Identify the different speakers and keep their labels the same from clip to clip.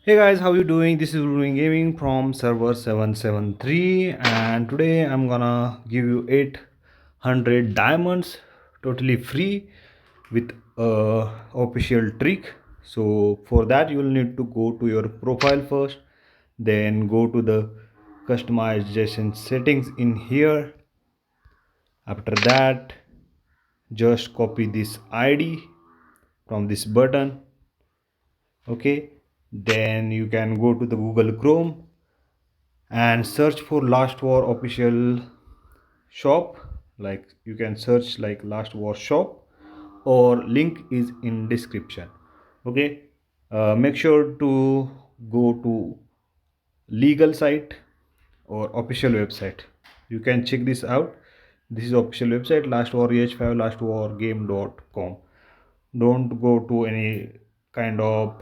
Speaker 1: Hey guys, how you doing? This is Ruling Gaming from server 773, and today I'm gonna give you 800 diamonds totally free with a official trick. So for that you'll need to go to your profile first, then go to the customization settings in here. After that, just copy this ID from this button. Okay, then you can go to the Google Chrome and search for last war official shop. Like you can search like last war shop, or link is in description. Okay, make sure to go to legal site or official website. You can check this out. This is official website, last war eh5 lastwargame.com. Don't go to any kind of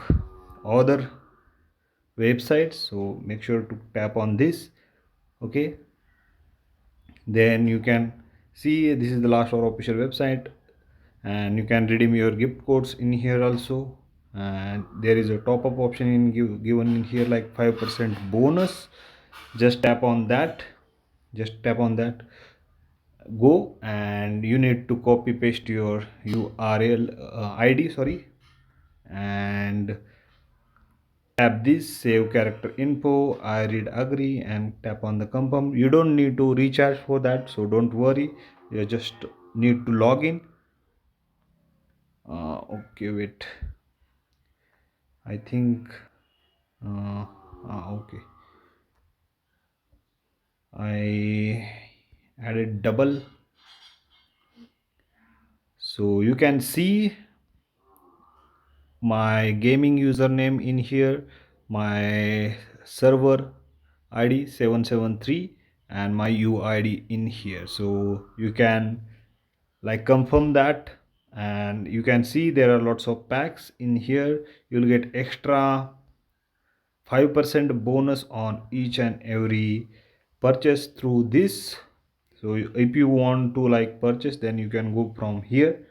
Speaker 1: other websites, so make sure to tap on this. Okay, then you can see this is the last our official website, and you can redeem your gift codes in here also. And there is a top up option given in here, like 5% bonus. Just tap on that. Just tap on that. Go, and you need to copy paste your url id, sorry, and tap this save character info. I read agree and tap on the confirm. You don't need to recharge for that, so don't worry. You just need to log in. Okay, wait, I think okay, I added double. So you can see my gaming username in here, my server id 773, and my uid in here. So you can like confirm that, and you can see there are lots of packs in here. You'll get extra 5% bonus on each and every purchase through this. So if you want to like purchase, then you can go from here.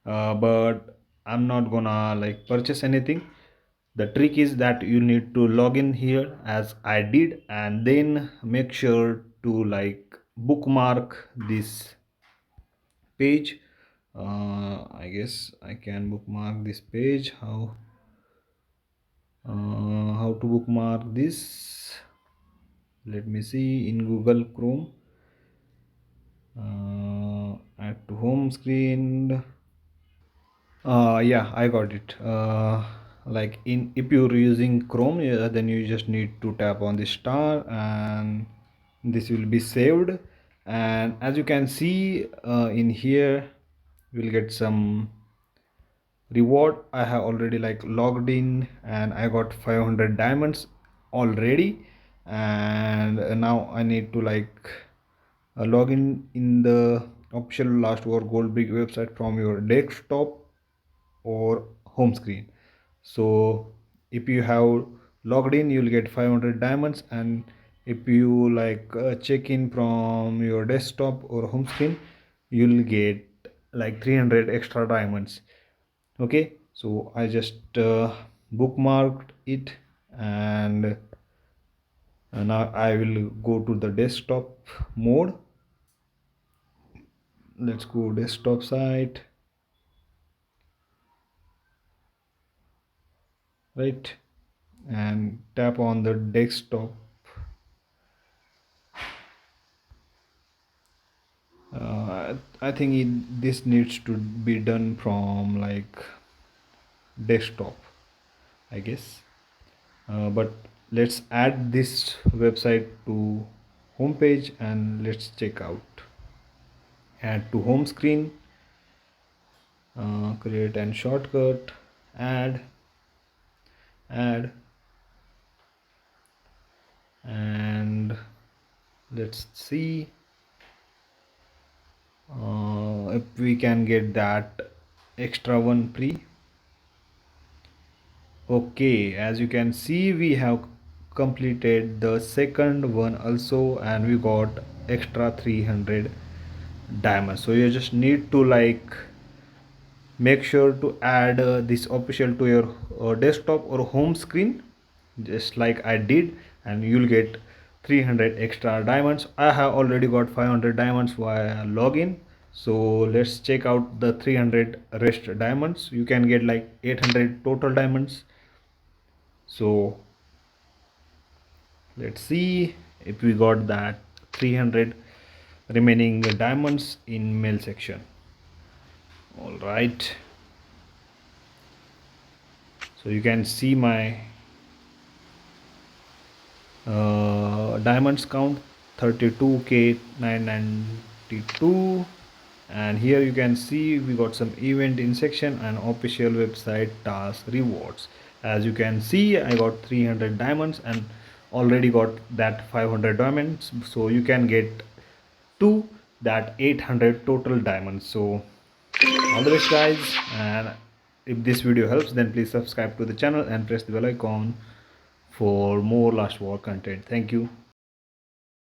Speaker 1: But I'm not gonna like purchase anything. The trick is that you need to log in here as I did, and then make sure to like bookmark this page. I guess I can bookmark this page. How to bookmark this? Let me see in Google Chrome. Add to home screen. Yeah, I got it. Like in if you're using Chrome, yeah, then you just need to tap on the star, and this will be saved. And as you can see in here, you will get some reward. I have already like logged in, and I got 500 diamonds already. And now I need to like log in the official last war gold big website from your desktop or home screen. So if you have logged in, you'll get 500 diamonds, and if you like check in from your desktop or home screen, you'll get like 300 extra diamonds. Okay, so I just bookmarked it, and now I will go to the desktop mode. Let's go desktop site, right, and tap on the desktop. I think this needs to be done from like desktop, I guess. But let's add this website to homepage, and let's check out. Add to home screen, create and shortcut, add, add, and let's see if we can get that extra one free. Okay, as you can see, we have completed the second one also, and we got extra 300 diamonds. So you just need to like make sure to add this official to your desktop or home screen, just like I did, and you'll get 300 extra diamonds. I have already got 500 diamonds via login. So let's check out the 300 rest diamonds. You can get like 800 total diamonds. So let's see if we got that 300 remaining diamonds in mail section. All right, so you can see my diamonds count 32k992, and here you can see we got some event in section and official website task rewards. As you can see, I got 300 diamonds and already got that 500 diamonds, so you can get to that 800 total diamonds. So all the best guys, and if this video helps, then please subscribe to the channel and press the bell icon for more Last War content. Thank you.